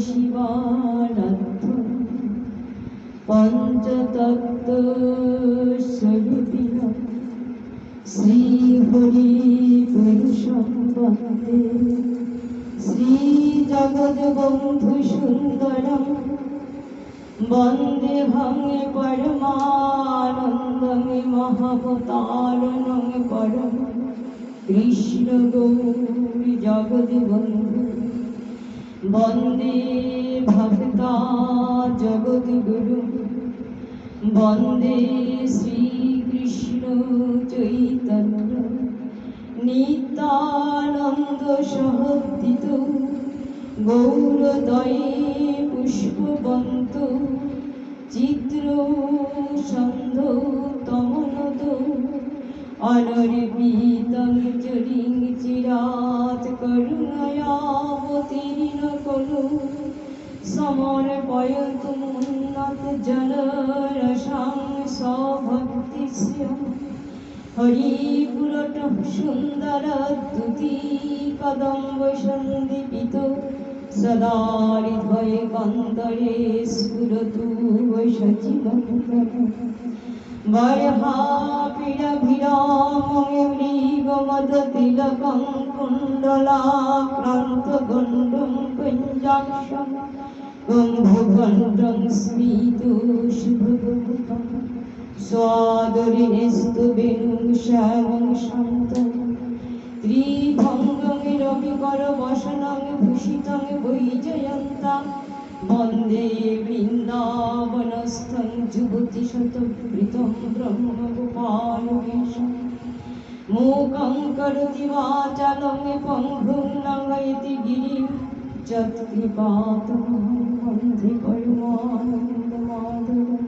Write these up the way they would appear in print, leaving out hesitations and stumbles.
শিবারাধ্য পঞ্চতত্ত্ব স্বরূপিণ শ্রী হরি পুরুষং বন্দে শ্রী জগদ্বন্ধু সুন্দরম বন্দেহং পরমানন্দং মহাবতারণং পরম কৃষ্ণ গৌরী জগদ্বন্ধু বন্দে ভক্তা জগদ্গুরু বন্দে শ্রীকৃষ্ণ চৈতন্য নিত্যানন্দ সহোদিত গৌরদয়ে পুষ্পবন্ত চিত্র সন্ধ তমনদ অনর্পিতং চরিং চিরাত করুণয়াবতীর্ণ কলু সমর্পয়তু উন্নত জলরসাং সভক্তিস্য হরিপুরট সুন্দর দ্যুতি কদম্ব সন্দীপিত সদা হৃদয়ে কন্দরে স্ফুরতু সচিমঙ্গল বর্হাপিরভিরামং মৃগমদ তিলকং কুণ্ডলাক্রান্ত গণ্ডং কুঞ্জাক্ষং কুম্ভকণ্ঠং স্মিতোষভুতং স্বাদরিণেস্তু বেণুং শ্যামং শান্তং ত্রিভঙ্গং রবিকর বসনং ভূষিতং বৈজয়ন্তাং বন্দে বৃন্দাবনস্থং যুবতী শতবৃতং ব্রহ্মগোপালকেশং মূকং করোতি বাচালং পঙ্গুং লঙ্ঘয়তি গিরিং যৎকৃপাতমহং বন্দে পরমানন্দমাধবং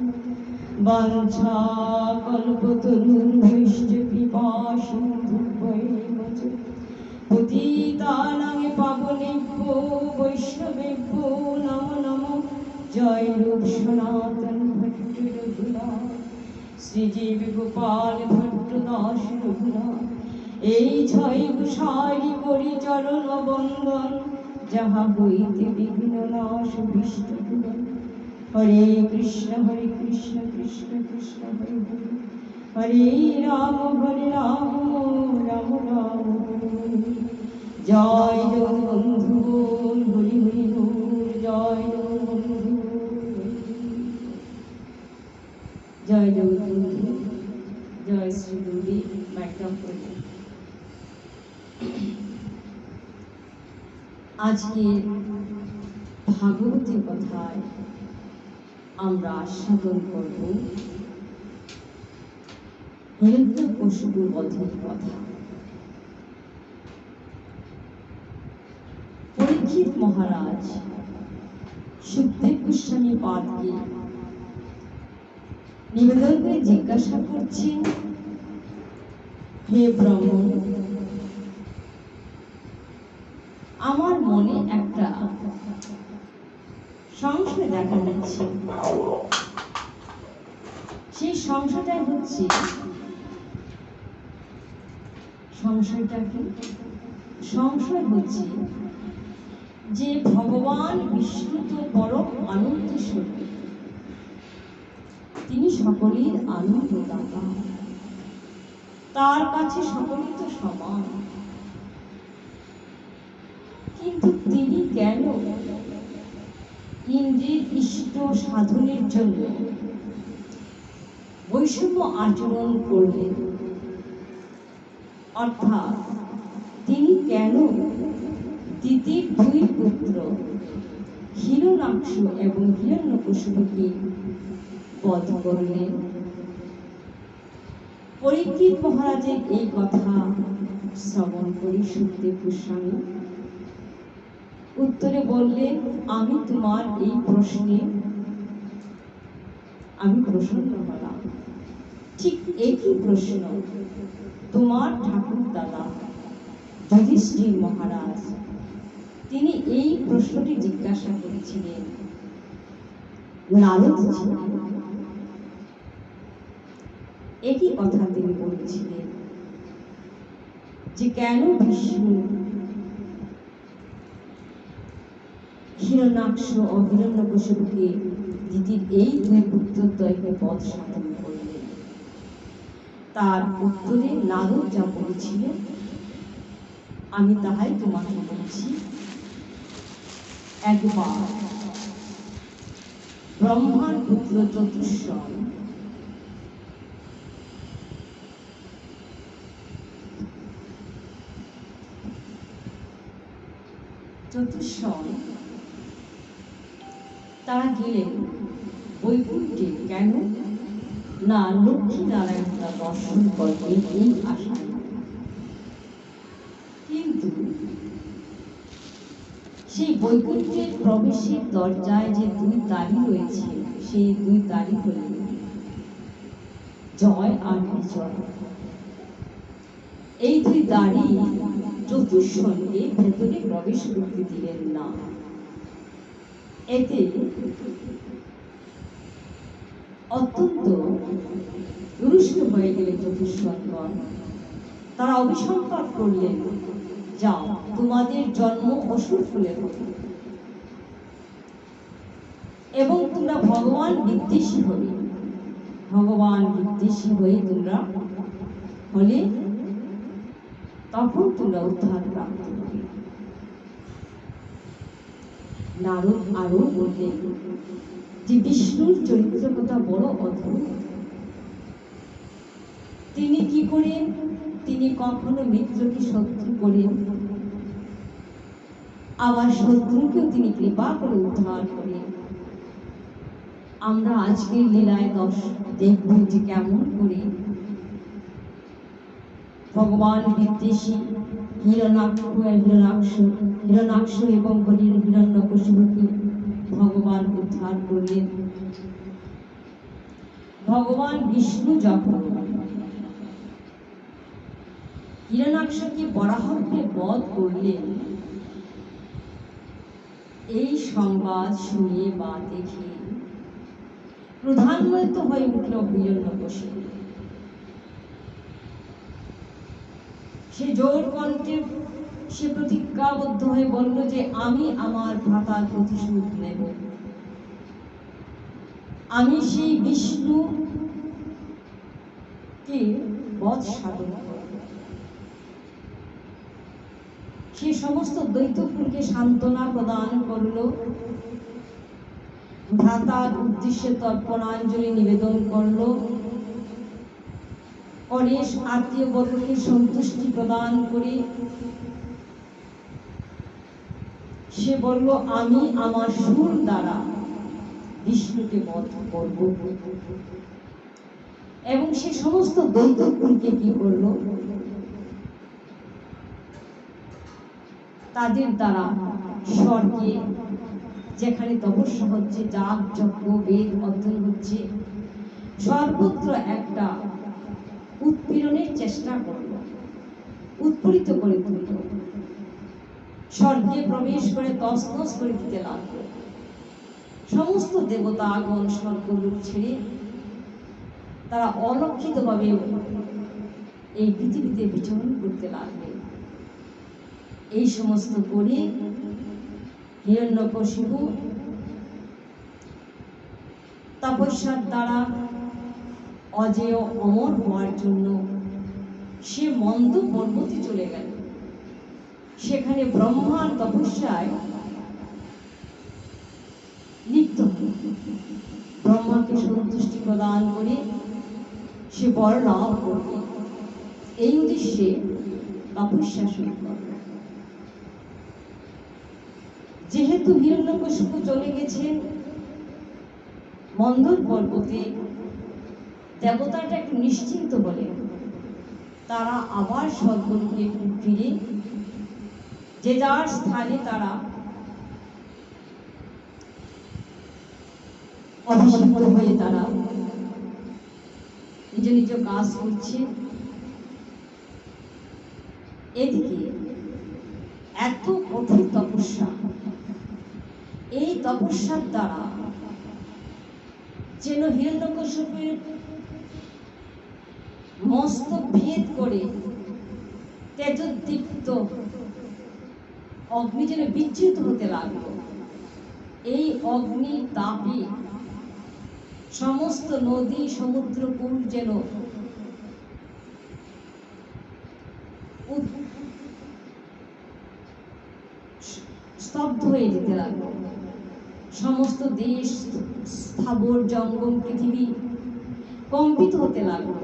বাঞ্ছাকল্পতরুভ্যশ্চ কৃপাসিন্ধুভ্যৈব চ পতিতানাং পাবনেভ্যো বৈষ্ণবেভ্যো নমো নমো জয় রূপ সনাতন ভট্ট রঘুনাথ শ্রীজীব গোপাল ভট্ট দাস রঘুনাথ এই ছয় গুসারি করি চরণ বন্দন যাহা হইতে বিঘ্ন নাশ বিষ্ট পূরণ হরে কৃষ্ণ কৃষ্ণ কৃষ্ণ হরে হরে হরে রাম রাম রাম হরে হরে জয় জগবন্ধু হরি হরি বল জয় জগবন্ধু জয় জগবন্ধু জয় শ্রী গৌরী ম্যাডাম। আজকে ভাগবতী কথায় আমরা আস্বাদন করব হিরণ্যকশিপু বধের কথা। পরীক্ষিত মহারাজ সুখদেব গোস্বামী পাদকে নিবেদন করে জিজ্ঞাসা করছেন, হে ব্রহ্ম, আমার মনে একটা সংশয় দেখা যাচ্ছে। সেই সংশয়টা হচ্ছে, সংশয় হচ্ছে যে ভগবান বিষ্ণু তো পরম আনন্দ স্বরূপ, তিনি সকলের আনন্দদাতা, তার কাছে সকলেই তো সমান, কিন্তু তিনি কেন ইন্দ্রিয় ইষ্ট সাধনের জন্য বৈষম্য আচরণ করলেন? অর্থাৎ তিনি কেন দিতির দুই পুত্র হিরণ্যাক্ষ এবং হিরণ্যকশিপুকে বধ করলেন? পরীক্ষিত মহারাজের এই কথা শ্রবণ করি সুখদেব গোস্বামী উত্তরে বললেন, আমি তোমার এই প্রশ্নে আমি প্রসন্ন হলাম। ঠিক একই প্রশ্ন তোমার ঠাকুর দাদা যুধিষ্ঠির মহারাজ, তিনি এই প্রশ্নটি জিজ্ঞাসা করেছিলেন নারদ। একই কথা তিনি বলেছিলেন যে কেন বিষ্ণু হিরণ্যাক্ষ ও হিরণ্যকশিপুকে দিদির এই দুই পুত্রদ্বয়কে বধ সাধন করলেন। তার উত্তরে নারদ যা বলেছিলেন আমি তাহাই তোমাকে বলছি। একবার ব্রহ্মার পুত্র চতুষ্ষণ তারা গেলেন বৈকুণ্ঠে। কেন না লক্ষ্মী নারায়ণ তার দর্শন করবেন এই আশায়। কিন্তু সেই বৈকুণ্ঠের প্রবেশের দরজায় যে দুই দ্বারী রয়েছে, সেই দুই দ্বারী হলেন জয় আর বিজয়। এই দুই দ্বারী চতুষ্ষণকে ভেতরে প্রবেশ করতে দিলেন না। এতে অত্যন্ত রুষ্ট হয়ে গেলে চতুষ্ষণগণ তারা অভিসম্পাত করলেন, যাও তোমাদের জন্ম অসুর ফুলে হবে এবং তোমরা ভগবান বিদ্বেষী হবে। ভগবান বিদ্বেষী হয়ে তোমরা হলে তখন তোমরা উদ্ধার প্রাপ্ত হবে। নারদ আরো বললেন যে বিষ্ণুর চরিত্র কথা বড় অদ্ভুত। তিনি কি করেন? তিনি কখনো মিত্রকে শত্রু করেন, আবার শত্রুকেও তিনি কৃপা করে উদ্ধার করেন। আমরা আজকের লীলায় দেখব যে কেমন করে ভগবান বিদ্বেষী হিরণ্যাক্ষ এবং হিরণ্যকশিপুকে ভগবান উদ্ধার করলেন। ভগবান বিষ্ণু যখন হিরণ্যাক্ষকে বরাহরূপে বধ করলেন, এই সংবাদ শুনে বা দেখে প্রধান্বিত হয়ে উঠল হিরণ্যকশিপু। সে জোর কণ্ঠে সে প্রতিজ্ঞাবদ্ধ হয়ে বলল যে আমি আমার ভ্রাতার প্রতিশোধ নেব। আমি সেই বিষ্ণুকে বধ সাধন করব। সে সমস্ত দৈত্যকুলকে সান্ত্বনা প্রদান করল, ভ্রাতার উদ্দেশ্যে তর্পণাঞ্জলি নিবেদন করল, অনেক আত্মীয় বর্গকে সন্তুষ্টি প্রদান করে সে বলল আমি আমার সুর দ্বারা বিষ্ণুকে বধ করব। এবং সে সমস্ত দৈত্যকুলকে কি করল? তাদের দ্বারা স্বর্গে যেখানে তপস্যা হচ্ছে, যাগ যজ্ঞ বেদ অধ্যয়ন হচ্ছে, সর্বত্র একটা উৎপীড়নের চেষ্টা করল, উৎপীড়িত করে তুলল। স্বর্গে প্রবেশ করে তছনছ করে দিতে লাগলো। সমস্ত দেবতাগণ স্বর্গলোক ছেড়ে তারা অলক্ষিতভাবে এই পৃথিবীতে বিচরণ করতে লাগলেন। এই সমস্ত করে হিরণ্যকশিপু তপস্যার দ্বারা অজেয় অমর হওয়ার জন্য সে মন্দ পর্বতে চলে গেল। সেখানে ব্রহ্মার তপস্যায় লিপ্ত হল। ব্রহ্মাকে সন্তুষ্টি প্রদান করে সে বর লাভ করবে, এই উদ্দেশ্যে তপস্যা শুরু করল। যেহেতু হিরণ্যকশিপু চলে গেছেন মন্দর পর্বতে, দেবতাটা একটু নিশ্চিন্ত বলে তারা আবার স্বর্গলোকে ফিরে যে যার স্থানে তারা অভিষিক্ত হয়ে তারা নিজ নিজ কাজ করছে। এদিকে এত কঠিন তপস্যা, এই তপস্যার দ্বারা যেন হিরণ্যকশিপুর মস্তক ভেদ করে তেজোদ্দীপ্ত অগ্নি যেন বিচ্যুত হতে লাগলো। এই অগ্নি তাপে সমস্ত নদী সমুদ্রকূল যেন স্তব্ধ হয়ে যেতে লাগলো। সমস্ত দেশ, স্থাবর জঙ্গম, পৃথিবী কম্পিত হতে লাগলো।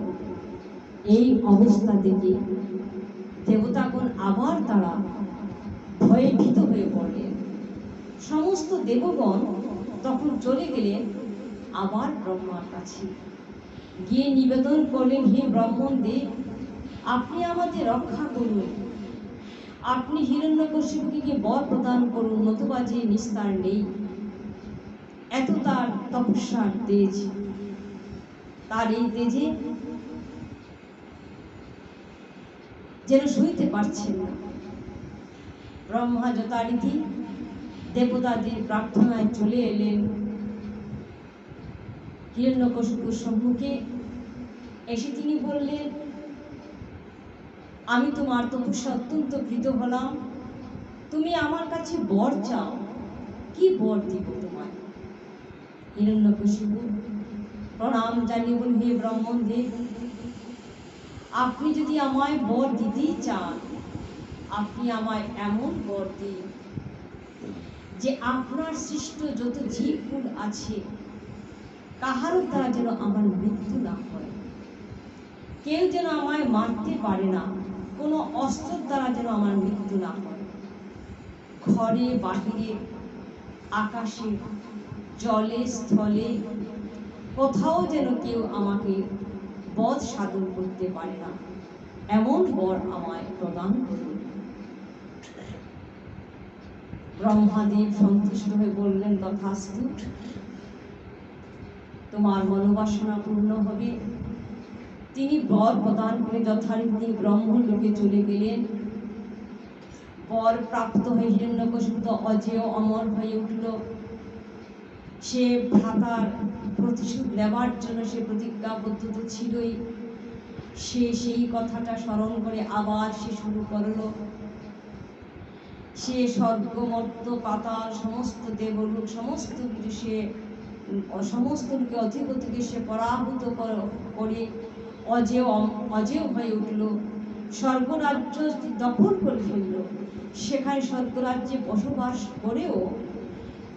এই অবস্থা দেখে দেবতাগণ আবার তারা ভয়ে ভীত হয়ে পড়লেন। সমস্ত দেবগণ তখন চলে গেলেন আবার ব্রহ্মার কাছে, গিয়ে নিবেদন করলেন, হে ব্রাহ্মণ দেব, আপনি আমাদের রক্ষা করুন, আপনি হিরণ্যকশিপুকে বর প্রদান করুন, নতুবা যে নিস্তার নেই। এত তার তপস্যার তেজ, তার এই তেজে যেন সইতে পারছেন না। ব্রহ্মা যথারীতি দেবতাদের প্রার্থনায় চলে এলেন হিরণ্যকশিপুর সম্মুখে। এসে তিনি বললেন, আমি তোমার তপস্যা অত্যন্ত কৃত হলাম, তুমি আমার কাছে বর চাও, কি বর দিব তোমায়? হিরণ্যকশিপু প্রণাম জানিয়ে বললেন, হে ব্রাহ্মণ দেব, আপনি যদি আমায় বর দিতেই চান, আপনি আমায় এমন বর দিন যে আপনার সৃষ্ট যত জীবকুল আছে কাহারও দ্বারা যেন আমার মৃত্যু না হয়, কেউ যেন আমায় মারতে পারে না, কোনো অস্ত্রের দ্বারা যেন আমার মৃত্যু না হয়। ঘরে বাহিরে, আকাশে, জলে, স্থলে কোথাও যেন কেউ আমাকে বধ সাধন করতে পারে না, এমন বর আমায় প্রদান করুন। ব্রহ্মাদেব সন্তুষ্ট হয়ে বললেন, তথাস্তু, তোমার মনোবাসনা পূর্ণ হবে। তিনি বর প্রদান করে যথারীতি ব্রহ্মলোকে চলে গেলেন। বর প্রাপ্ত হয়ে হিরণ্যকশিপু অজেয় অমর হয়ে উঠল। সে ভ্রাতার প্রতিশোধ নেবার জন্য সে প্রতিজ্ঞাবদ্ধ তো ছিলই। সে সেই কথাটা স্মরণ করে আবার সে শুরু করলো। সে স্বর্গ, মর্ত্য, পাতাল, সমস্ত দেবলোক, সমস্ত কিছু সে সমস্ত লোকে অধিপতিকে সে পরাভূত করে অজেয় হয়ে উঠল। স্বর্গরাজ্য দখল করে ফেলল। সেখানে স্বর্গরাজ্যে বসবাস করেও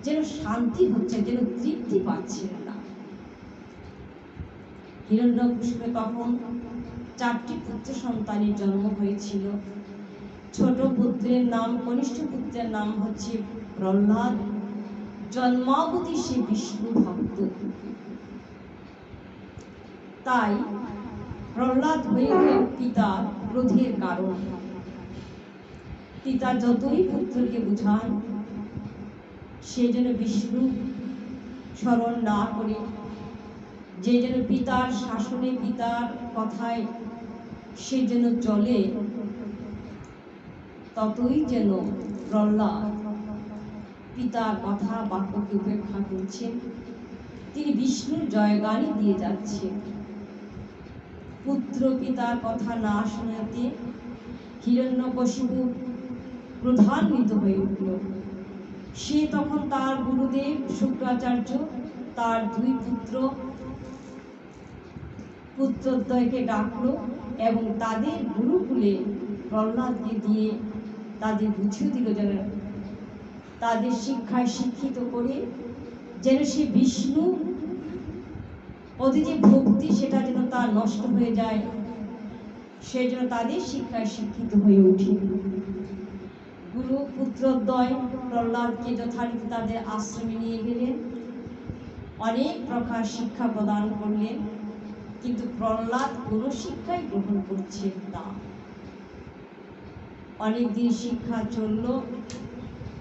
যেন শান্তি হচ্ছে, যেন তৃপ্তি পাচ্ছেন না। হিরণ্যকশিপু তখন 4টি পুত্র সন্তানের জন্ম হয়েছিল। ছোট পুত্রের নাম, কনিষ্ঠ পুত্রের নাম হচ্ছে প্রহ্লাদ। জন্মাবধি সে বিষ্ণু ভক্ত, তাই প্রহ্লাদ হয়ে গেল পিতার ক্রোধের কারণ। পিতা যতই পুত্রকে বুঝান, সে যেন বিষ্ণু স্মরণ না করে, যে যেন পিতার শাসনে, পিতার কথায় সে যেন চলে, ততই যেন প্রহ্লাদ পিতার কথা বাক্যকে উপেক্ষা করছেন। তিনি বিষ্ণুর জয়গানই দিয়ে যাচ্ছেন। পুত্র পিতার কথা না শোনাতে হিরণ্যকশিপু ক্রোধান্বিত হয়ে উঠল। সে তখন তার গুরুদেব শুক্রাচার্য, তার 2 পুত্রদ্বয়কে ডাকলো এবং তাদের গুরুকুলে প্রহ্লাদকে দিয়ে তাদের বুঝিয়ে দিল, যেন তাদের শিক্ষায় শিক্ষিত করে যেন সে বিষ্ণু পদে যে ভক্তি সেটা যেন তার নষ্ট হয়ে যায়, সেই জন্য তাদের শিক্ষায় শিক্ষিত হয়ে ওঠে। গুরু পুত্রদ্বয় প্রহ্লাদকে যথারীতি তাদের আশ্রমে নিয়ে গেলেন, অনেক প্রকার শিক্ষা প্রদান করলেন, কিন্তু প্রহ্লাদ কোনো শিক্ষাই গ্রহণ করছেন না। অনেকদিন শিক্ষা চলল,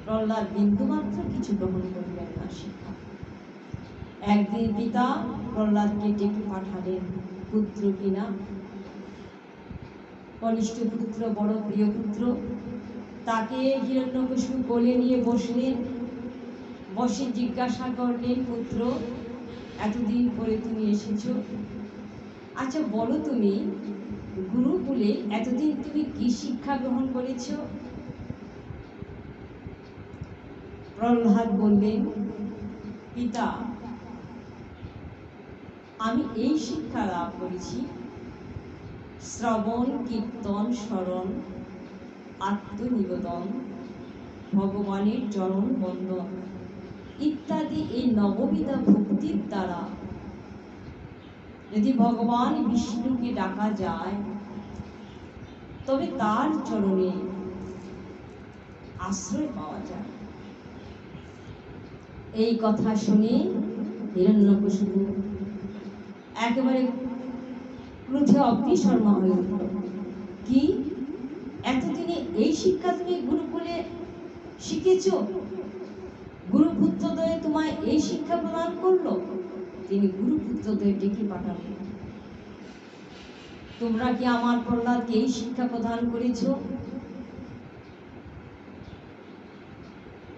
প্রহ্লাদ বিন্দুমাত্র কিছু গ্রহণ করলেন না শিক্ষা। একদিন পিতা প্রহ্লাদকে ডেকে পাঠালেন, পুত্র কিনা, কনিষ্ঠ পুত্র, বড় প্রিয় পুত্র, তাকে হিরণ্যকশিপু কোলে নিয়ে বসলেন। বসে জিজ্ঞাসা করলেন, পুত্র, এতদিন পরে তুমি এসেছো, আচ্ছা বলো, তুমি গুরুকুলে এতদিন তুমি কি শিক্ষা গ্রহণ করেছ? প্রহ্লাদ বললেন, পিতা, আমি এই শিক্ষা লাভ করেছি, শ্রবণ কীর্তন স্মরণ আত্মনিবেদন ভগবানের চরণ বন্দন ইত্যাদি এই নববিধা ভক্তির দ্বারা যদি ভগবান বিষ্ণুকে ডাকা যায়, তবে তার চরণে আশ্রয় পাওয়া যায়। এই কথা শুনে হিরণ্যকশিপু একেবারে ক্রোধে অগ্নিশর্মা হয়ে উঠল। কি, এতদিনে এই শিক্ষা তুমি গুরুকুলে শিখেছ? গুরুপুত্রদ্বয় তোমায় এই শিক্ষা প্রদান করলো? তিনি গুরুপুত্রদ্বয় ডেকে পাঠালেন। তোমরা কি আমার প্রহ্লাদকে এই শিক্ষা প্রদান করেছ?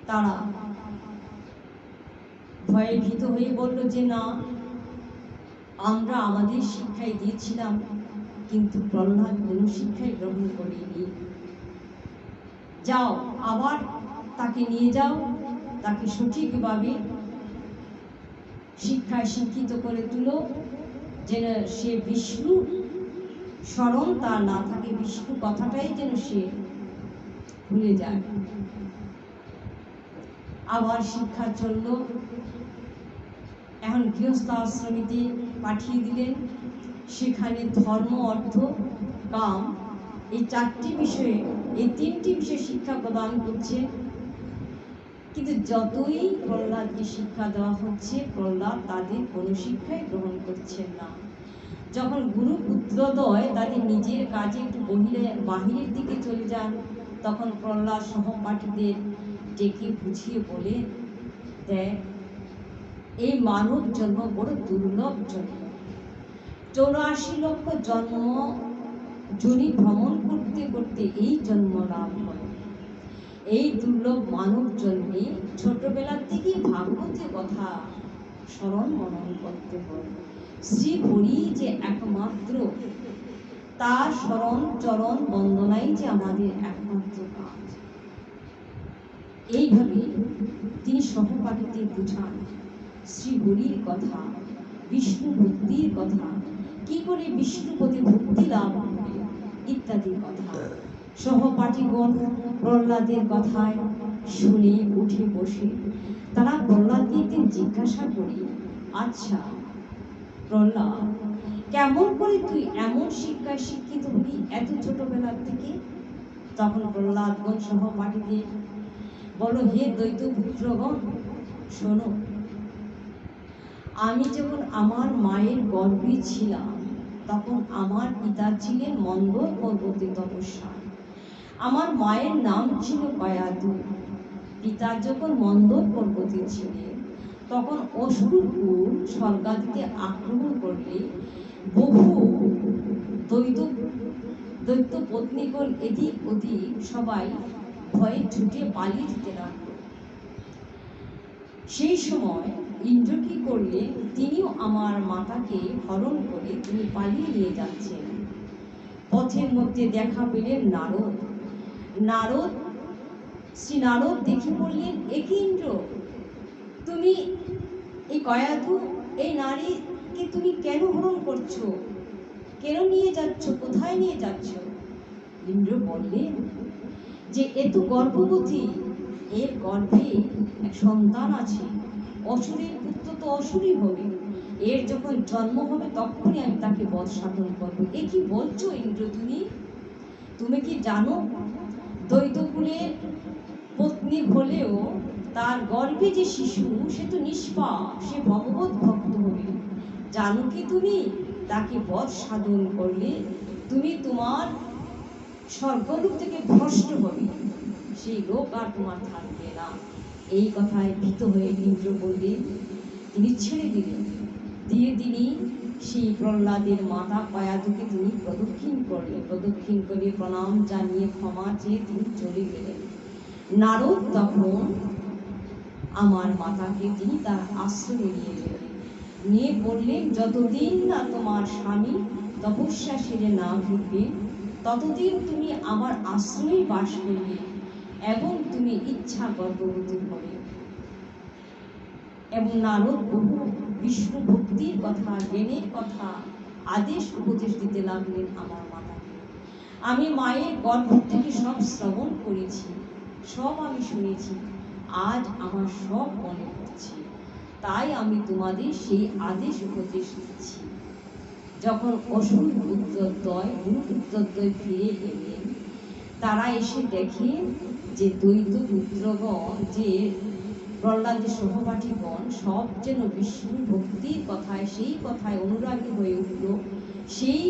তারা ভয়ে ভীত হয়ে বলল যে না, আমরা আমাদের শিক্ষাই দিয়েছিলাম, কিন্তু প্রহ্লাদ কোন শিক্ষাই গ্রহণ করেনি। যাও, আবার তাকে নিয়ে যাও, তাকে সঠিকভাবে শিক্ষায় শিক্ষিত করে তুলো, যেন সে বিষ্ণু স্মরণ তার না থাকে, বিষ্ণু কথাটাই যেন সে ভুলে যায়। আবার শিক্ষা চলল। এখন গৃহস্থ আশ্রমীতে পাঠিয়ে দিলেন। সেখানে ধর্ম, অর্থ, কাম এই চারটি বিষয়ে, এই তিনটি বিষয়ে শিক্ষা প্রদান করছে। কিন্তু যতই প্রহ্লাদকে শিক্ষা দেওয়া হচ্ছে, প্রহ্লাদ তাদের কোনো শিক্ষাই গ্রহণ করছেন না। যখন গুরু পুত্রদ্বয় তাদের নিজের কাজে একটু বাহিরের দিকে চলে যান, তখন প্রহ্লাদ সহপাঠীদের ডেকে বুঝিয়ে বলে, দেখ, এই মানব জন্ম বড় দুর্লভ জন্ম। 84 লক্ষ জন্ম জনি ভ্রমণ করতে করতে এই জন্ম লাভ হয়। এই দুর্লভ মানব জন্মে ছোটবেলা থেকে ভাগবতের কথা স্মরণ মনন করতে হয়। শ্রী হরি যে একমাত্র, তার স্মরণ চরণ বন্দনাই যে আমাদের একমাত্র কাজ। এইভাবে তিনি সহপাঠীদের বুঝান শ্রী হরির কথা, বিষ্ণু ভক্তির কথা, কি করে বিষ্ণুপদে ভক্তি লাভ হবে ইত্যাদি কথা। সহপাঠীগণ প্রহ্লাদের কথায় শুনে উঠে বসে তারা প্রহ্লাদকে একদিন জিজ্ঞাসা করি, আচ্ছা প্রহ্লাদ, কেমন করে তুই এমন শিক্ষায় শিক্ষিত হলি এত ছোটবেলার থেকে? তখন প্রহ্লাদগণ সহপাঠীদের বলো, হে দ্বৈত পুত্রগণ, শোনো, আমি যখন আমার মায়ের গর্ভে ছিলাম, তখন আমার পিতা ছিলেন মন্দর পর্বতে তপস্যায়। আমার মায়ের নাম ছিল কয়াদু। পিতা যখন মন্দর পর্বতে ছিলেন, তখন অসুরকুল স্বর্গাদিতে আক্রমণ করলে বহু দৈত্য পত্নীগণ এদিক ওদিক সবাই ভয়ে ছুটে পালিয়ে যেতে লাগলো। সেই সময় ইন্দ্র কি করলে, তিনিও আমার মাতাকে হরণ করে তিনি পালিয়ে নিয়ে যাচ্ছেন। পথের মধ্যে দেখা পেলেন নারদ। শ্রী নারদ দেখে বললেন, একি ইন্দ্র, তুমি এই কয়াধু, এই নারীকে তুমি কেন হরণ করছো? কেন নিয়ে যাচ্ছ? কোথায় নিয়ে যাচ্ছ? ইন্দ্র বললেন যে এ তো গর্ভবতী, এর গর্ভে এক সন্তান আছে। অসুরের পুত্র তো অসুরই হবে, এর যখন জন্ম হবে তখনই আমি তাকে বধ সাধন করবো। এ কি বলছো ইন্দ্র তুমি? তুমি কি জানো, দ্বৈতকুলের পত্নী হলেও তার গর্ভে যে শিশু, সে তো নিষ্পাপ, সে ভগবত ভক্ত হবে। জানো কি তুমি, তাকে বধ সাধন করলে তুমি তোমার স্বর্গলোক থেকে ভ্রষ্ট হবে, সেই লোক আর তোমার থাকবে না। এই কথায় ভীত হয়ে ইন্দ্র বললেন, তিনি ছেড়ে দিলেন। দিয়ে তিনি সেই প্রহ্লাদের মাতা কয়াদুকে তিনি প্রদক্ষিণ করলেন। প্রদক্ষিণ করে প্রণাম জানিয়ে ক্ষমা চেয়ে তিনি চলে গেলেন। নারদ তখন আমার মাতাকে তিনি তার আশ্রমে নিয়ে গেলেন। নিয়ে বললেন, যতদিন না তোমার স্বামী তপস্যা সেরে না ঘুরবে, ততদিন তুমি আমার আশ্রমে বাস করবে এবং তুমি ইচ্ছা গর্ভবতী হবে। এবং নারদ বহু বিষ্ণু ভক্তির কথা, জ্ঞানের কথা, আদেশ উপদেশ দিতে লাগলেন আমার মাতাকে। আমি মায়ের গর্ভ থেকে সব শ্রবণ করেছি, সব আমি শুনেছি, আজ আমার সব মনে পড়ছে, তাই আমি তোমাদের সেই আদেশ উপদেশ দিচ্ছি। যখন অসুর পুত্রদ্বয় গুরু পুত্রদ্বয় ফিরে এলেন, তারা এসে দেখে যে দ্বৈত পুত্রগণ, যে প্রহ্লাদের সহপাঠীগণ সব যেন বিষ্ণু ভক্তির কথায়, সেই কথায় অনুরাগী হয়ে উঠল, সেই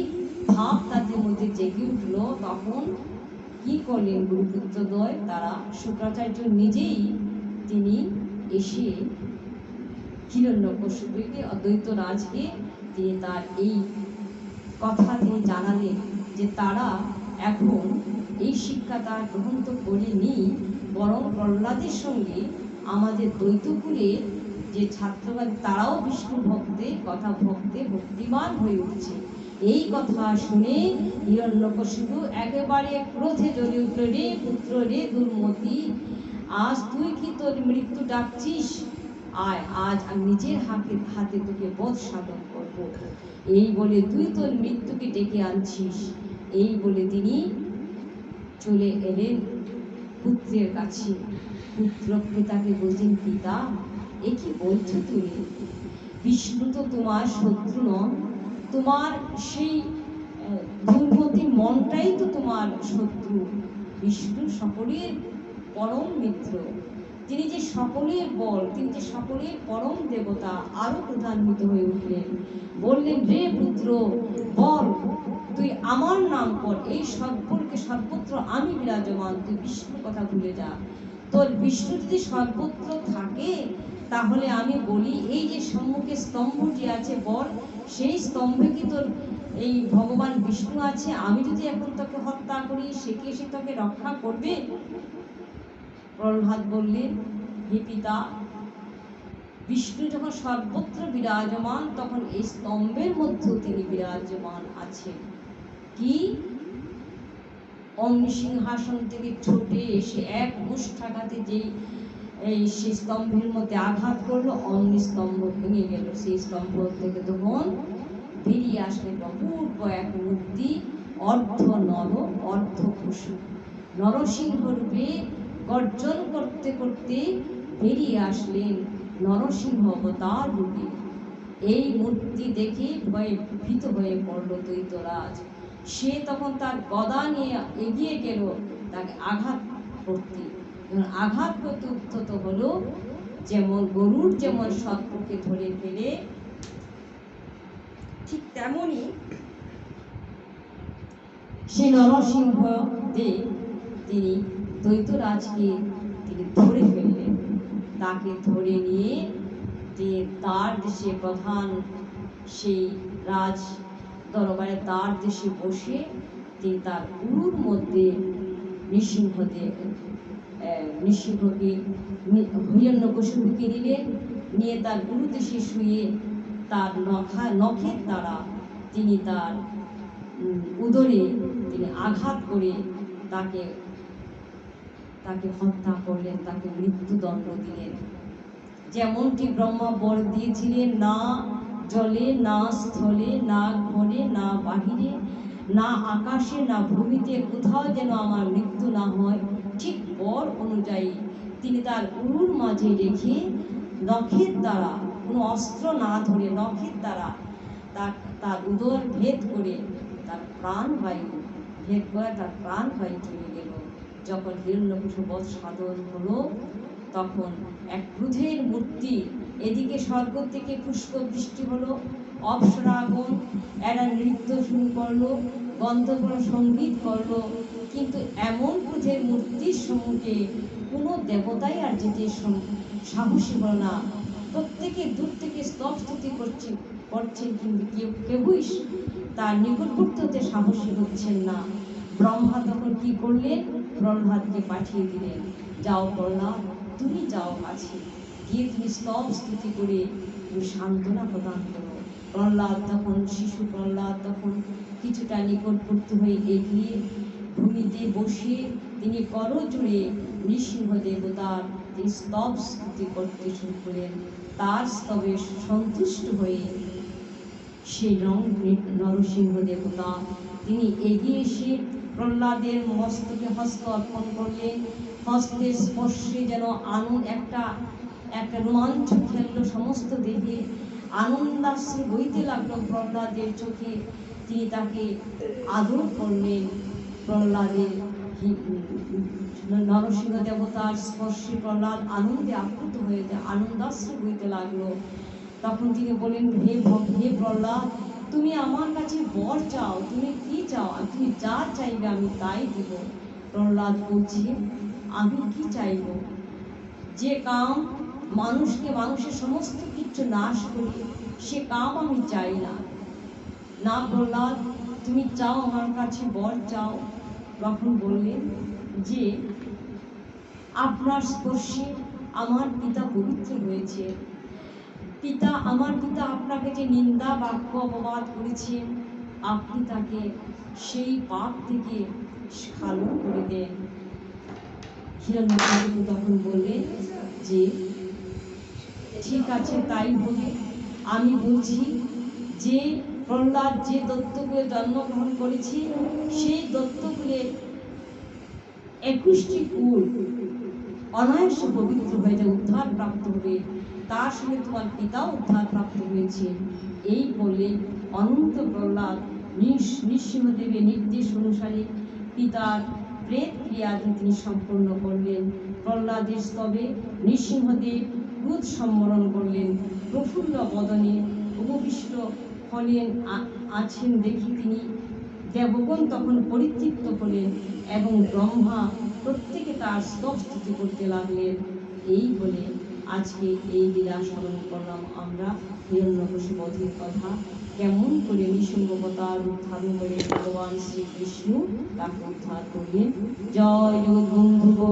ভাব তাদের মধ্যে জেগে উঠল। তখন কি করলেন গুরুপুত্রদ্বয়? তারা শুক্রাচার্য নিজেই তিনি এসে হিরণ্যকশিপুকে, অদ্বৈত রাজকে তিনি তার এই কথা তিনি জানালেন যে তারা এখন এই শিক্ষা তার গ্রহণ তো করেনি, বরং প্রহ্লাদের সঙ্গে আমাদের দ্বৈতকুলের যে ছাত্রবাদ তারাও বিষ্ণু ভক্তে, কথা ভক্তে ভক্তিমান হয়ে উঠছে। এই কথা শুনে হিরণ্যকশিপু একেবারে ক্রোধে জ্বলে উঠল, রে পুত্র, রে দুর্মতি, আজ তুই কি তোর মৃত্যু ডাকছিস? আয়, আজ আমি নিজের হাতে তোকে বধ সাধন করব। এই বলে তুই তোর মৃত্যুকে ডেকে আনছিস। এই বলে তিনি চলে এলেন পুত্রের কাছে। পুত্র পিতাকে বলছেন, পিতা, এ কি বলছো তুমি? বিষ্ণু তো তোমার শত্রু নন, তোমার সেই দুর্মতি মনটাই তো তোমার শত্রু। বিষ্ণু সকলের পরম মিত্র, তিনি যে সকলের বল, তিনি যে সকলের পরম দেবতা। আরো প্রধান্বিত হয়ে উঠলেন, বললেন, রে পুত্র, বল, তুই আমার নাম কর, এই সর্বকে সর্বত্র আমি বিরাজমান, তুই বিষ্ণু কথা ভুলে যা। তোর বিষ্ণু যদি সর্বত্র থাকে, তাহলে আমি বলি, এই যে সম্মুখে স্তম্ভ যে আছে বল, সেই স্তম্ভে কি তোর এই ভগবান বিষ্ণু আছে? আমি যদি এখন তোকে হত্যা করি, সে কি এসে তোকে রক্ষা করবে? প্রহ্লাদ বললেন, হে পিতা, বিষ্ণু যখন সর্বত্র বিরাজমান, তখন এই স্তম্ভের মধ্যেও তিনি বিরাজমান আছেন। কি? অগ্নি সিংহাসন থেকে ছুটে এসে এক মুষ্ঠাঘাতে যেই সেই স্তম্ভের মধ্যে আঘাত করলো, অগ্নি স্তম্ভ ভেঙে গেল। সেই স্তম্ভ থেকে তখন বেরিয়ে আসলেন অপূর্ব এক মূর্তি, অর্ধ নর অর্ধ পশু, নরসিংহ রূপে গর্জন করতে করতে বেরিয়ে আসলেন নরসিংহ অবতার রূপে। এই মূর্তি দেখে ভয়ে ভীত হয়ে পড়ল দ্বৈতরাজ। সে তখন তার গদা নিয়ে এগিয়ে গেল তাকে আঘাত করতে। আঘাত করতে উদ্ধত হলো, যেমন গরুর যেমন সর্পকে ধরে ফেলে, ঠিক তেমনি সে নরসিংহ দেব তিনি দ্বৈতরাজকে তিনি ধরে ফেললেন। তাকে ধরে নিয়ে যে তার দেশে প্রধান সেই রাজ দরবারে তার দেশে বসে তিনি তার উরুর মধ্যে নৃসিংহকে হিরণ্যকশিপুকে নিলেন, নিয়ে তার গুরু দেশে শুয়ে তার নখের দ্বারা তিনি তার উদরে তিনি আঘাত করে তাকে হত্যা করলেন, তাকে মৃত্যুদণ্ড দিলেন। যেমনটি ব্রহ্মা বর দিয়েছিলেন, না জলে, না স্থলে, না ঘরে, না বাহিরে, না আকাশে, না ভূমিতে কোথাও যেন আমার মৃত্যু না হয়, ঠিক বর অনুযায়ী তিনি তার উরুর মাঝে রেখে নখের দ্বারা, কোনো অস্ত্র না ধরে নখের দ্বারা তার উদর ভেদ করে তার প্রাণবায়ু ভেদ করে তার প্রাণবায়ু চলে গেল। যখন হিরণ্যকশিপু বধ সাধন হলো, তখন এক ক্রোধের মূর্তি, এদিকে স্বর্গ থেকে পুষ্প বৃষ্টি হলো, অপ্সরাগণ এরা নৃত্য শুরু করলো, গন্ধর্ব সঙ্গীত করলো, কিন্তু এমন ক্রোধের মূর্তির সম্মুখে কোনো দেবতাই আর যেতে সাহসী হল না। প্রত্যেকে দূর থেকে স্তব স্তুতি করছেন, কিন্তু কেউই তার নিকটবর্তী হতে সাহসী হচ্ছেন না। ব্রহ্মা তখন কি করলেন? প্রহ্লাদকে পাঠিয়ে দিলেন, যাও প্রহ্লাদ, তুমি যাও কাছে গিয়ে তুমি স্তব স্তুতি করে তুমি সান্ত্বনা প্রদান করো। প্রহ্লাদ তখন, শিশু প্রহ্লাদ তখন কিছুটা নিকটবর্তী হয়ে এগিয়ে ভূমিতে বসে তিনি করজোড়ে নৃসিংহ দেবতার তিনি স্তব স্তুতি করতে শুরু করেন। তার স্তবে সন্তুষ্ট হয়ে সেই নরসিংহ দেবতা তিনি এগিয়ে এসে প্রহ্লাদের মস্তকে হস্ত অর্পণ করলেন। হস্তের স্পর্শে যেন একটা রোমাঞ্চ খেললো সমস্ত দেহে, আনন্দাশ্রু বইতে লাগলো প্রহ্লাদের চোখে। তিনি তাকে আদর করলেন। প্রহ্লাদের নরসিংহ দেবতার স্পর্শে প্রহ্লাদ আনন্দে আপ্লুত হয়ে যায়, আনন্দাশ্রু বইতে লাগলো। তখন তিনি বলেন, হে প্রহ্লাদ, তুমি আমার কাছে বর চাও, তুমি কি চাও? তুমি যা চাইবে আমি তাই দিব। প্রহ্লাদ বলছে, আমি কি চাইব? যে কাম মানুষের সমস্ত কিছু নাশ করে, সে কাম আমি চাই না। না প্রহ্লাদ, তুমি চাও আমার কাছে বর চাও। তখন বললেন যে আপনার স্পর্শে আমার পিতা পবিত্র হয়েছে। আমার পিতা আপনাকে যে নিন্দা বাক্য অপবাদ করেছেন, আপনি তাকে সেই পাপ থেকে ক্ষালন করে দেন। হিরণ্যকশিপু তখন বললেন যে ঠিক আছে, তাই হবে। আমি বলছি যে প্রহ্লাদ যে দত্তকুলে জন্মগ্রহণ করেছে, সেই দত্তকুলে 21টি কুল অনায়াসে পবিত্র হয়ে যায়, উদ্ধার প্রাপ্ত হবে। তার সঙ্গে তোমার পিতাও উদ্ধার প্রাপ্ত হয়েছে। এই বলে অনন্ত প্রহ্লাদ নৃসিংহদেবের নির্দেশ অনুসারে পিতার প্রেত ক্রিয়াদি তিনি সম্পন্ন করলেন। প্রহ্লাদের স্তবে নৃসিংহদেব ক্রোধ সম্বরণ করলেন। প্রফুল্ল বদনে উপবিষ্ট হলেন আছেন দেখি তিনি দেবগণ তখন পরিতৃপ্ত হলেন এবং ব্রহ্মা প্রত্যেকে তার স্তব স্তুতি করতে লাগলেন। এই বলে আজকে এই লীলা স্মরণ করলাম আমরা হিরণ্যকশিপু বধের কথা, কেমন করে নৃসিংহাবতার উদ্ধার করে ভগবান শ্রীকৃষ্ণ তাকে উদ্ধার করলেন। জয় জগৎবন্ধু।